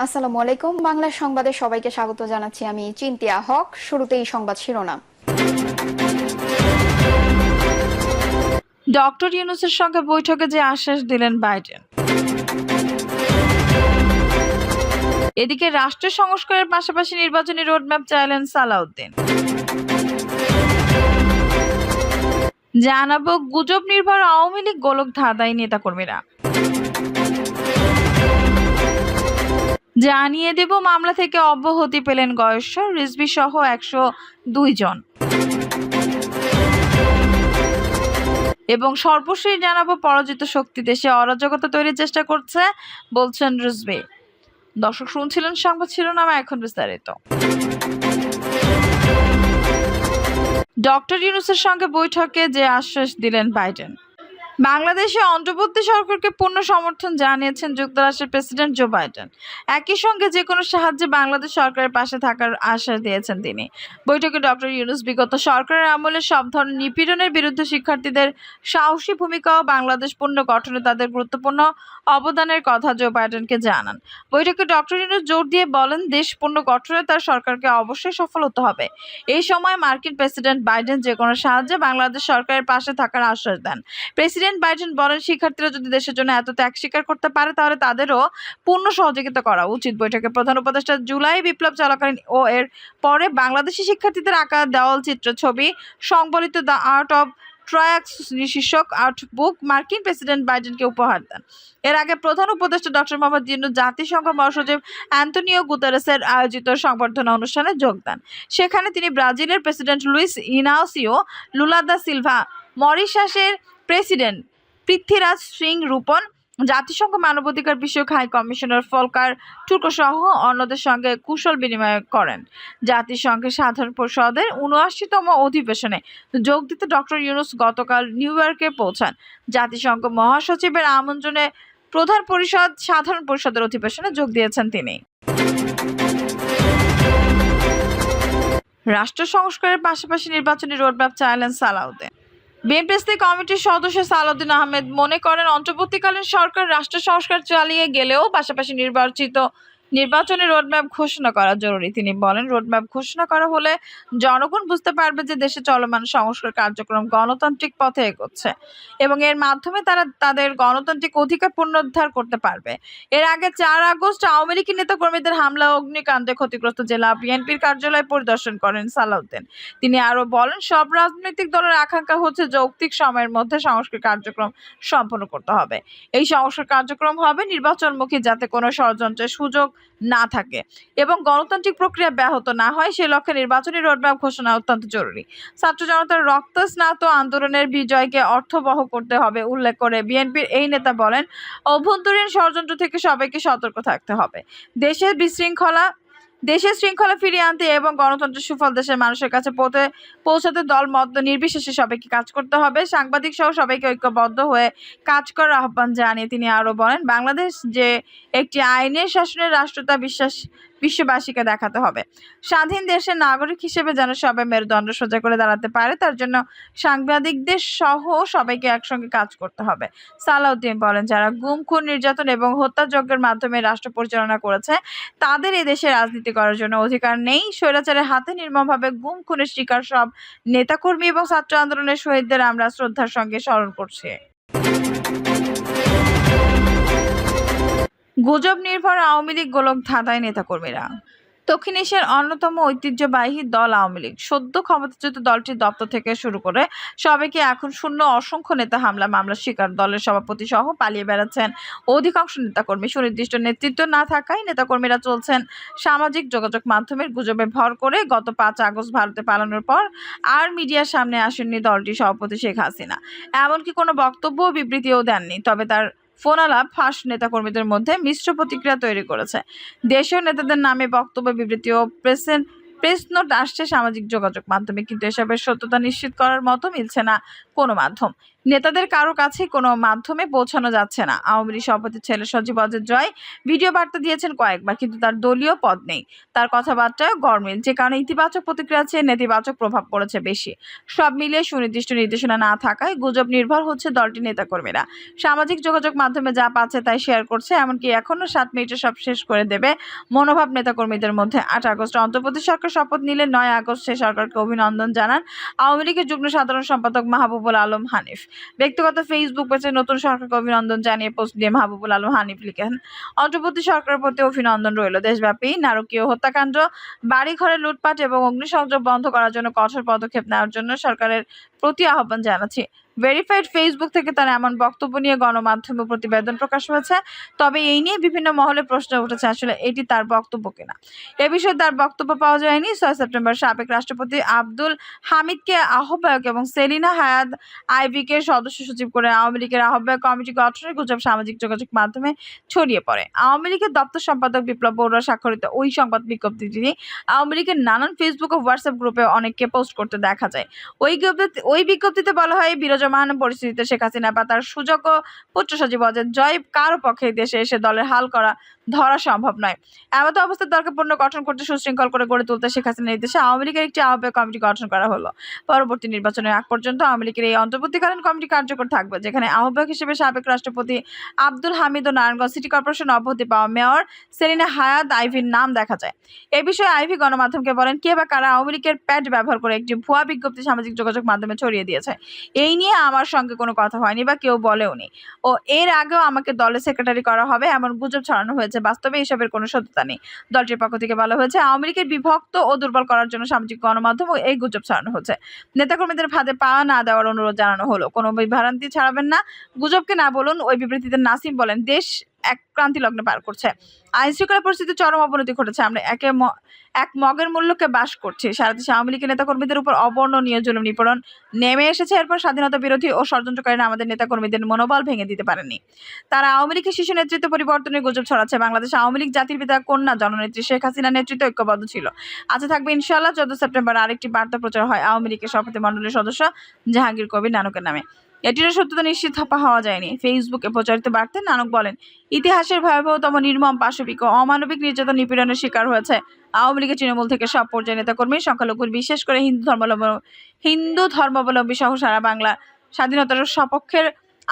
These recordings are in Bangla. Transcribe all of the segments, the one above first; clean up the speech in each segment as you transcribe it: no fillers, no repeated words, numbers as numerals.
আসসালামু আলাইকুম। বাংলা সংবাদে সবাইকে স্বাগত জানাচ্ছি। আমি চিন্তিয়া হক। শুরুতেই সংবাদ শিরোনাম। ডক্টর ইউনূসের সঙ্গে বৈঠকে যে আশ্বাস দিলেন বাইডেন। এদিকে রাষ্ট্র সংস্কারের পাশাপাশি নির্বাচনী রোডম্যাপ চাইলেন সালাউদ্দিন। জানাবো গুজব নির্ভর আওয়ামী লীগ গোলক ধাঁধায় নেতাকর্মীরা। জানিয়ে দেব মামলা থেকে অব্যাহতি পেলেন গয়েশ্বর, রিজভী সহ 102 জন। এবং সর্বশেষ জানাবো পরাজিত শক্তি দেশে অরাজকতা তৈরির চেষ্টা করছে বলছেন রিজভী। দর্শক শুনছিলেন সংবাদ শিরোনাম, এখন বিস্তারিত। ডক্টর ইউনূসের সঙ্গে বৈঠকে যে আশ্বাস দিলেন বাইডেন। বাংলাদেশে অন্তর্বর্তী সরকারকে পূর্ণ সমর্থন জানিয়েছেন যুক্তরাষ্ট্রের প্রেসিডেন্ট জো বাইডেন। একই সঙ্গে যে কোনো সাহায্যে বাংলাদেশ সরকারের পাশে থাকার আশ্বাস দিয়েছেন তিনি। বৈঠকে ডক্টর ইউনূস বিগত সরকারের আমলে সব ধরনের নিপীড়নের বিরুদ্ধে শিক্ষার্থীদের সাহসী ভূমিকা ও বাংলাদেশ পুনর্গঠনে তাদের গুরুত্বপূর্ণ অবদানের কথা জো বাইডেনকে জানান। বৈঠকে ডক্টর ইউনূস জোর দিয়ে বলেন, দেশ পুনর্গঠনে তার সরকারকে অবশ্যই সফল হতে হবে। এই সময় মার্কিন প্রেসিডেন্ট বাইডেন যে কোনো সাহায্যে বাংলাদেশ সরকারের পাশে থাকার আশ্বাস দেন। প্রেসিডেন্ট বাইডেন বলেন, শিক্ষার্থীরা যদি দেশের জন্য এত ত্যাগ স্বীকার করতে পারে তাহলে তাদেরও পূর্ণ সহযোগিতা করা উচিত। বৈঠকে প্রধান উপদেষ্টা জুলাই বিপ্লব চলাকালীন ও এর পরে বাংলাদেশি শিক্ষার্থীদের আঁকা দেওয়াল চিত্র ছবি সংবলিত দ্য আর্ট অব ট্রায়াক্স শীর্ষক আর্টবুক মার্কিন প্রেসিডেন্ট বাইডেনকে উপহার দেন। এর আগে প্রধান উপদেষ্টা ডক্টর মোহাম্মদ ইউনূস জাতিসংঘ মহাসচিব অ্যান্তোনিও গুতেরেসের আয়োজিত সংবর্ধনা অনুষ্ঠানে যোগ দেন। সেখানে তিনি ব্রাজিলের president Luiz Inacio Lula da Silva, মরিশাসের প্রেসিডেন্ট পৃথ্বীরাজ সিং রূপন, জাতিসংঘ মানবাধিকার বিষয়ক হাই কমিশনার ফলকার টুর্ক সহ অন্যদের সঙ্গে কুশল বিনিময় করেন। জাতিসংঘের সাধারণ পরিষদের ৭৯তম অধিবেশনে যোগ দিতে ডক্টর ইউনূস গতকাল নিউ ইয়র্কে পৌঁছান। জাতিসংঘ মহাসচিবের আমন্ত্রণে প্রধান পরিষদ সাধারণ পরিষদের অধিবেশনে যোগ দিয়েছেন তিনি। রাষ্ট্র সংস্কারের পাশাপাশি নির্বাচনী রোডম্যাপ চাইলেন সালাউদ্দিন। বিএনপি স্থায়ী কমিটির সদস্য সালাউদ্দিন আহমেদ মনে করেন, অন্তর্বর্তীকালীন সরকার রাষ্ট্র সংস্কার চালিয়ে গেলেও পাশাপাশি নির্বাচনী রোডম্যাপ ঘোষণা করা জরুরি। তিনি বলেন, রোডম্যাপ ঘোষণা করা হলে জনগণ বুঝতে পারবে যে দেশে চলমান সংস্কার কার্যক্রম গণতান্ত্রিক পথে এগোচ্ছে এবং এর মাধ্যমে তারা তাদের গণতান্ত্রিক অধিকার পুনরুদ্ধার করতে পারবে। এর আগে ৪ আগস্ট আওয়ামী লীগের নেতাকর্মীদের হামলা ও অগ্নিকাণ্ডে ক্ষতিগ্রস্ত জেলা বিএনপির কার্যালয় পরিদর্শন করেন সালাউদ্দিন। তিনি আরও বলেন, সব রাজনৈতিক দলের আকাঙ্ক্ষা হচ্ছে যৌক্তিক সময়ের মধ্যে সংস্কার কার্যক্রম সম্পন্ন করতে হবে। এই সংস্কার কার্যক্রম হবে নির্বাচনমুখী, যাতে কোনো ষড়যন্ত্রের সুযোগ না থাকে এবং গণতান্ত্রিক প্রক্রিয়া ব্যাহত না হয়, সে লক্ষ্যে নির্বাচনী রোডম্যাপ ঘোষণা অত্যন্ত জরুরি। ছাত্র জনতার রক্তস্নাত আন্দোলনের বিজয়কে অর্থবহ করতে হবে উল্লেখ করে বিএনপির এই নেতা বলেন, অভ্যন্তরীণ ষড়যন্ত্র থেকে সবাইকে সতর্ক থাকতে হবে। দেশের শৃঙ্খলা ফিরিয়ে আনতে এবং গণতন্ত্রের সুফল দেশের মানুষের কাছে পৌঁছাতে দল মত নির্বিশেষে সবাইকে কাজ করতে হবে। সাংবাদিক সহ সবাইকে ঐক্যবদ্ধ হয়ে কাজ করার আহ্বান জানিয়ে তিনি আরও বলেন, বাংলাদেশ যে একটি আইনের শাসনের রাষ্ট্র তা বিশ্ববাসীকে দেখাতে হবে। স্বাধীন দেশের নাগরিক হিসেবে যেন সবাই মেরুদণ্ড সোজা করে দাঁড়াতে পারে, তার জন্য সাংবাদিকদের সহ সবাইকে একসঙ্গে কাজ করতে হবে। সালাউদ্দিন বলেন, যারা গুম, খুন, নির্যাতন এবং হত্যাযজ্ঞের মাধ্যমে রাষ্ট্র পরিচালনা করেছে তাদের এ দেশে রাজনীতি করার জন্য অধিকার নেই। স্বৈরাচারের হাতে নির্মমভাবে গুম, খুনের শিকার সব নেতাকর্মী এবং ছাত্র আন্দোলনের শহীদদের আমরা শ্রদ্ধার সঙ্গে স্মরণ করছি। গুজব নির্ভর আওয়ামী লীগ গোলক ধাঁধায় নেতাকর্মীরা। দক্ষিণ এশিয়ার অন্যতম ঐতিহ্যবাহী দল আওয়ামী লীগ সদ্য ক্ষমতাচ্যুত দলটির দপ্তর থেকে শুরু করে সবাইকে এখন শূন্য অসংখ্য নেতা মামলার শিকার। দলের সভাপতি সহ পালিয়ে বেড়াচ্ছেন অধিকাংশ নেতাকর্মী। সুনির্দিষ্ট নেতৃত্ব না থাকায় নেতাকর্মীরা চলছেন সামাজিক যোগাযোগ মাধ্যমের গুজবে ভর করে। গত ৫ আগস্ট ভারতে পালানোর পর আর মিডিয়ার সামনে আসেননি দলটির সভাপতি শেখ হাসিনা, এমনকি কোনো বক্তব্য ও বিবৃতিও দেননি। তবে তার ফোনালাপ ফাঁস নেতাকর্মীদের মধ্যে মিশ্র প্রতিক্রিয়া তৈরি করেছে। দেশীয় নেতাদের নামে বক্তব্য, বিবৃতি ও প্রেস নোট আসছে সামাজিক যোগাযোগ মাধ্যমে, কিন্তু এসবের সত্যতা নিশ্চিত করার মতো মিলছে না কোনো মাধ্যম। নেতাদের কারো কাছে কোনো মাধ্যমে পৌঁছানো যাচ্ছে না। আওয়ামী লীগ সভাপতির ছেলে সজীব অজয় জয় ভিডিও বার্তা দিয়েছেন কয়েকবার, কিন্তু তার দলীয় পদ নেই। তার কথাবার্তায় গরমিল, যে কারণে ইতিবাচক প্রতিক্রিয়া চেয়ে নেতিবাচক প্রভাব পড়েছে বেশি। সব মিলিয়ে সুনির্দিষ্ট নির্দেশনা না থাকায় গুজব নির্ভর হচ্ছে দলটির নেতাকর্মীরা। সামাজিক যোগাযোগ মাধ্যমে যা পাচ্ছে তাই শেয়ার করছে, এমনকি এখনো 7 মিনিটে সব শেষ করে দেবে মনোভাব নেতাকর্মীদের মধ্যে। 8 আগস্ট অন্তর্বর্তী সরকার শপথ নিলে 9 আগস্ট সে সরকারকে অভিনন্দন জানান আওয়ামী লীগের যুগ্ম সাধারণ সম্পাদক মাহবুবুল আলম হানিফ। ব্যক্তিগত ফেসবুক পেজে নতুন সরকারকে অভিনন্দন জানিয়ে পোস্ট দিয়ে মাহবুবুল আলম হানিফ লিখেন, অন্তর্বর্তী সরকারের প্রতি অভিনন্দন রইল। দেশব্যাপী নারকীয় হত্যাকাণ্ড, বাড়িঘরে লুটপাট এবং অগ্নিসংযোগ বন্ধ করার জন্য কঠোর পদক্ষেপ নেওয়ার জন্য সরকারের প্রতি আহ্বান জানাচ্ছি। ভেরিফাইড ফেসবুক থেকে তার এমন বক্তব্য নিয়ে গণমাধ্যমে প্রতিবেদন প্রকাশ হয়েছে। তবে এই নিয়ে বিভিন্ন মহলে প্রশ্ন উঠেছে, আসলে এটি তার বক্তব্য কিনা। এ বিষয়ে তার বক্তব্য পাওয়া যায়নি। 6 সেপ্টেম্বর সাবেক রাষ্ট্রপতি আব্দুল হামিদকে আহ্বায়ক এবং সেলিনা হায়াদ আইভিকে সদস্য সচিব করে আওয়ামী লীগের আহ্বায়ক কমিটি গঠনের গুজব সামাজিক যোগাযোগ মাধ্যমে ছড়িয়ে পড়ে। আওয়ামী লীগের দপ্তর সম্পাদক বিপ্লব বড়ুয়া স্বাক্ষরিত ওই সংবাদ বিজ্ঞপ্তিটি আওয়ামী লীগের নানান ফেসবুক ও হোয়াটসঅ্যাপ গ্রুপে অনেককে পোস্ট করতে দেখা যায়। ওই বিজ্ঞপ্তিতে বলা হয়, বিরাজমান পরিস্থিতিতে শেখ হাসিনা বা তার সুযোগ্য পুত্র সজীব অজয় জয় কারো পক্ষে দেশে এসে দলের হাল ধরা সম্ভব নয়। এমত অবস্থায় দলকে পুনর্গঠন করতে, সুশৃঙ্খল করে গড়ে তুলতে শেখ হাসিনার নির্দেশে আওয়ামী লীগের একটি আহ্বায়ক কমিটি গঠন করা হলো। পরবর্তী নির্বাচনের আগ পর্যন্ত আওয়ামী লীগের এই অন্তর্বর্তীকালীন কমিটি কার্যকর থাকবে, যেখানে আহ্বায়ক হিসেবে সাবেক রাষ্ট্রপতি আব্দুল হামিদ ও নারায়ণগঞ্জ সিটি কর্পোরেশন অব্যাহতি পাওয়া মেয়র সেলিনা হায়াত আইভির নাম দেখা যায়। এ বিষয়ে আইভি গণমাধ্যমকে বলেন, কে বা কারা আওয়ামী লীগের প্যাড ব্যবহার করে একটি ভুয়া বিজ্ঞপ্তি সামাজিক যোগাযোগ মাধ্যমে ছড়িয়ে দিয়েছে। এই নিয়ে আমার সঙ্গে কোনো কথা হয়নি বা কেউ বলেওনি। ও এর আগেও আমাকে দলের সেক্রেটারি করা হবে এমন গুজব ছড়ানো হয়েছে। বাস্তবে এসবের কোনো সত্যতা নেই। দলটির পক্ষ থেকে বলা হয়েছে, আওয়ামী লীগের বিভক্ত ও দুর্বল করার জন্য সামাজিক গণমাধ্যম এই গুজব ছড়ানো হচ্ছে। নেতাকর্মীদের ফাঁদে পা না দেওয়ার অনুরোধ জানানো হলো। কোনো বিভ্রান্তি ছড়াবেন না, গুজবকে না বলুন। ওই বিবৃতিতে নাসিম বলেন, দেশ এক ক্রান্তি লগ্নে পার করছে। আইন শৃঙ্খলা পরিস্থিতির চরম অবনতি ঘটেছে। আমরা এক মগের মূল্যকে বাস করছি। সারা দেশে আওয়ামী লীগের নেতাকর্মীদের উপর অবর্ণনীয় জুলুম নিপীড়ন নেমে এসেছে। এরপর স্বাধীনতা বিরোধী ও ষড়যন্ত্রকারীরা আমাদের নেতাকর্মীদের মনোবল ভেঙে দিতে পারেননি। তারা আওয়ামী লীগের শিশু নেতৃত্ব পরিবর্তনের গুজব ছড়াচ্ছে। বাংলাদেশ আওয়ামী লীগ জাতির পিতা কন্যা জননেত্রী শেখ হাসিনার নেতৃত্বে ঐক্যবদ্ধ ছিল, আজ থাকবে ইনশাআল্লাহ। 14 সেপ্টেম্বর আরেকটি বার্তা প্রচার হয় আওয়ামী লীগের সভাপতি মণ্ডলীর সদস্য জাহাঙ্গীর কবির নানকের নামে। এটিরও সত্যতা নিশ্চিত হওয়া যায়নি। ফেসবুকে প্রচারিত বার্তায় নানক বলেন, ইতিহাসের ভয়াবহতম নির্মম, পাশবিক ও অমানবিক নির্যাতন নিপীড়নের শিকার হয়েছে আওয়ামী লীগের তৃণমূল থেকে সব পর্যায়ের নেতাকর্মী, সংখ্যালঘু, বিশেষ করে হিন্দু ধর্মাবলম্বী সহ সারা বাংলা স্বাধীনতার সপক্ষের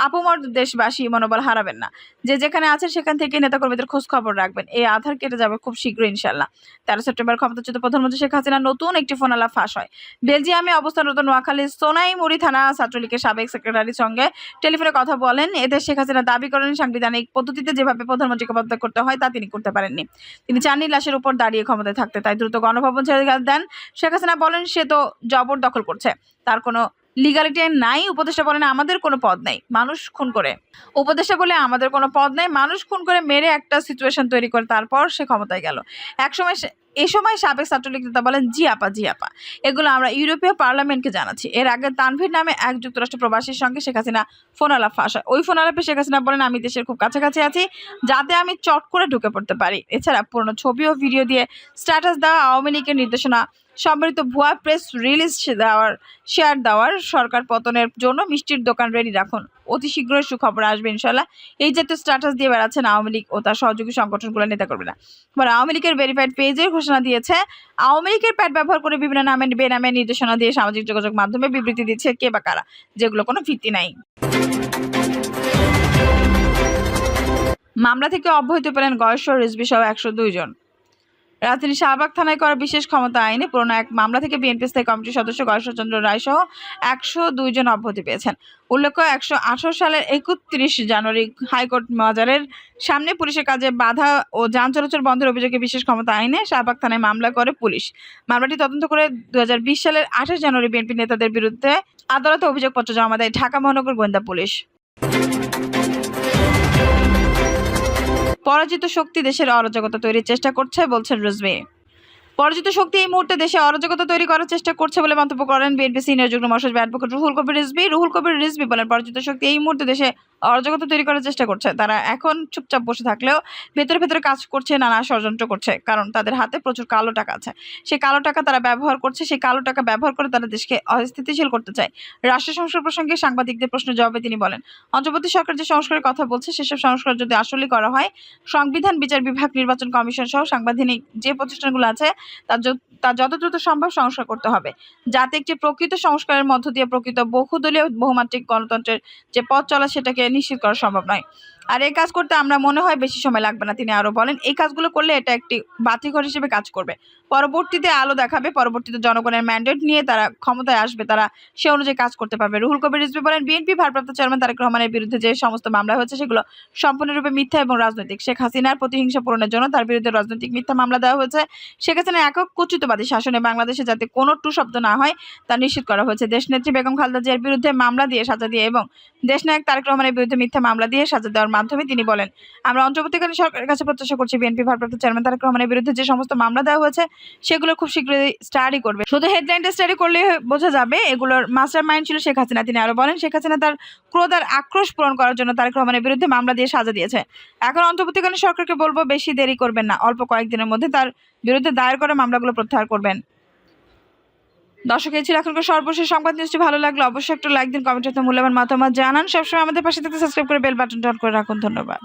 আপমর দেশবাসী মনোবল হারাবেন না। যে যেখানে আছেন সেখান থেকে নেতাকর্মীদের খোঁজ খবর রাখবেন। এই আধার কেটে যাবে খুব শীঘ্রই ইনশাল্লাহ। 13 সেপ্টেম্বর ক্ষমতাচ্যুত প্রধানমন্ত্রী শেখ হাসিনার নতুন একটি ফোন আলাপ ফাঁস হয়। বেলজিয়ামে অবস্থানরত নোয়াখালীর সোনাইমুড়ি থানা ছাত্রলীগের সাবেক সেক্রেটারির সঙ্গে টেলিফোনে কথা বলেন। এতে শেখ হাসিনা দাবি করেন, সাংবিধানিক পদ্ধতিতে যেভাবে প্রধানমন্ত্রীকে পদত্যাগ করতে হয় তা তিনি করতে পারেননি। তিনি চাননি লাশের উপর দাঁড়িয়ে ক্ষমতায় থাকতে, তাই দ্রুত গণভবন ছেড়ে দেন। শেখ হাসিনা বলেন, সে তো জবরদখল করছে, তার কোনো লিগালিটি নাই। উপদেষ্টা বলেন, আমাদের কোনো পদ নেই, মানুষ খুন করে। উপদেষ্টা বলে, আমাদের কোনো পদ নেই, মানুষ খুন করে মেরে একটা সিচুয়েশন তৈরি করে তারপর সে ক্ষমতায় গেল। এ সময় সাবেক ছাত্রলীগ নেতা বলেন, জি আপা, এগুলো আমরা ইউরোপীয় পার্লামেন্টকে জানাচ্ছি। এর আগে তানভীর নামে এক যুক্তরাষ্ট্র প্রবাসীর সঙ্গে শেখ হাসিনা ফোন আলাপ ফাঁস হয়। ওই ফোন আলাপে শেখ হাসিনা বলেন, আমি দেশের খুব কাছাকাছি আছি, যাতে আমি চট করে ঢুকে পড়তে পারি। এছাড়া পুরনো ছবি ও ভিডিও দিয়ে স্ট্যাটাস দেওয়া, আওয়ামী লীগের নির্দেশনা সম্বলিত ভুয়া প্রেস রিলিজ শেয়ার দেওয়ার, সরকার পতনের জন্য মিষ্টির দোকান রেডি রাখুন, অতি শীঘ্রই সুখবর আসবে ইনশাল্লাহ, এই জাতীয় স্ট্যাটাস দিয়ে বেড়াচ্ছেন আওয়ামী লীগ ও তার সহযোগী সংগঠনগুলোর নেতাকর্মীরা। আওয়ামী লীগের ভেরিফাইড পেজের ঘোষণা দিয়েছে, আওয়ামী লীগের প্যাড ব্যবহার করে বিভিন্ন নামে বেনামে নির্দেশনা দিয়ে সামাজিক যোগাযোগ মাধ্যমে বিবৃতি দিচ্ছে কে বা কারা, যেগুলো কোনো ভিত্তি নাই। মামলা থেকে অব্যাহতি পেলেন গয়েশ্বর রিজভী সহ 102 জন। রাজধানীর শাহবাগ থানায় করা বিশেষ ক্ষমতা আইনে পুরনো এক মামলা থেকে বিএনপি স্থায়ী কমিটির সদস্য গয়েশ্বর চন্দ্র রায় সহ 102 জন অব্যাহতি পেয়েছেন। উল্লেখ্য, 118 সালের 31 জানুয়ারি হাইকোর্ট মাজারের সামনে পুলিশের কাজে বাধা ও যান চলাচল বন্ধের অভিযোগে বিশেষ ক্ষমতা আইনে শাহবাগ থানায় মামলা করে পুলিশ। মামলাটি তদন্ত করে 2020 সালের 28 জানুয়ারি বিএনপি নেতাদের বিরুদ্ধে আদালতে অভিযোগপত্র জমা দেয় ঢাকা মহানগর গোয়েন্দা পুলিশ। পরাজিত শক্তি দেশের অরাজকতা তৈরির চেষ্টা করছে বলছেন রিজভী। পরাজিত শক্তি এই মুহূর্তে দেশে অরাজকতা তৈরি করার চেষ্টা করছে বলে মন্তব্য করেন বিএনপি সিনিয়র যুগ্ম মহাসচিব অ্যাডভোকেট রুহুল কবির রিজভী বলেন, পরাজিত শক্তি এই মুহূর্তে দেশে অরাজকতা তৈরি করার চেষ্টা করছে। তারা এখন চুপচাপ বসে থাকলেও ভেতরে ভেতরে কাজ করছে, নানা ষড়যন্ত্র করছে, কারণ তাদের হাতে প্রচুর কালো টাকা আছে। সেই কালো টাকা তারা ব্যবহার করছে, সেই কালো টাকা ব্যবহার করে তারা দেশকে অস্থিতিশীল করতে চায়। রাষ্ট্র সংস্কার প্রসঙ্গে সাংবাদিকদের প্রশ্নের জবাবে তিনি বলেন, অন্তর্বর্তী সরকার যে সংস্কারের কথা বলছে সেসব সংস্কার যদি আসলে করা হয়, সংবিধান, বিচার বিভাগ, নির্বাচন কমিশন সহ সাংবিধানিক যে প্রতিষ্ঠানগুলো আছে তা যত দ্রুত সম্ভব সংস্কার করতে হবে, যাতে একটি প্রকৃত সংস্কারের মধ্য দিয়ে প্রকৃত বহুদলীয় বহুমাত্রিক গণতন্ত্রের যে পথ চলা সেটাকে নিশ্চিত করা সম্ভব নয়। আর এই কাজ করতে আমরা মনে হয় বেশি সময় লাগবে না। তিনি আরো বলেন, এই কাজগুলো করলে এটা একটি বাতিঘর হিসেবে কাজ করবে, পরবর্তীতে আলো দেখাবে, পরবর্তীতে জনগণের ম্যান্ডেট নিয়ে তারা ক্ষমতায় আসবে, তারা সে অনুযায়ী কাজ করতে পারবে। রুহুল কবির রিজভী বলেন, বিএনপি ভারপ্রাপ্ত চেয়ারম্যান তারেক রহমানের বিরুদ্ধে যে সমস্ত মামলা হয়েছে সেগুলো সম্পূর্ণরূপে মিথ্যা এবং রাজনৈতিক। শেখ হাসিনার প্রতিহিংসা পূরণের জন্য তার বিরুদ্ধে রাজনৈতিক মিথ্যা মামলা দেওয়া হয়েছে। শেখ হাসিনার একক কর্তৃত্ববাদী শাসনে বাংলাদেশে যাতে কোনো টু শব্দ না হয় তা নিশ্চিত করা হয়েছে। দেশনেত্রী বেগম খালেদা জিয়ার বিরুদ্ধে মামলা দিয়ে সাজা দিয়ে এবং দেশনায়ক তারেক রহমানের বিরুদ্ধে মিথ্যা মামলা দিয়ে সাজা দেওয়ার মাধ্যমে তিনি বলেন, আমরা অন্তর্বর্তীকালীন সরকারের কাছে প্রত্যাশা করছি বিএনপি ভারপ্রাপ্ত চেয়ারম্যান তারেক রহমানের বিরুদ্ধে যে সমস্ত মামলা দেওয়া হয়েছে সেগুলো খুব শীঘ্রই স্টাডি করবে। শুধু হেডলাইনটা স্টাডি করলে বোঝা যাবে এগুলোর মাস্টার মাইন্ড ছিল শেখ হাসিনা। তিনি আরো বলেন, শেখ হাসিনা তার ক্রোধ আর আক্রোশ পূরণ করার জন্য তারেক রহমানের বিরুদ্ধে মামলা দিয়ে সাজা দিয়েছে। এখন অন্তর্বর্তীকালীন সরকারকে বলবো, বেশি দেরি করবেন না, অল্প কয়েকদিনের মধ্যে তার বিরুদ্ধে দায়ের করা মামলাগুলো প্রত্যাহার করবেন। দর্শক, এই ছিল এখনকার সর্বশেষ সংবাদ। নিউজটি ভালো লাগলে অবশ্যই একটা লাইক দিন, কমেন্টে মূল্যবান মতামত জানান। সবসময় আমাদের পাশে থাকতে সাবস্ক্রাইব করে বেল বাটনটা অন করে রাখুন। ধন্যবাদ।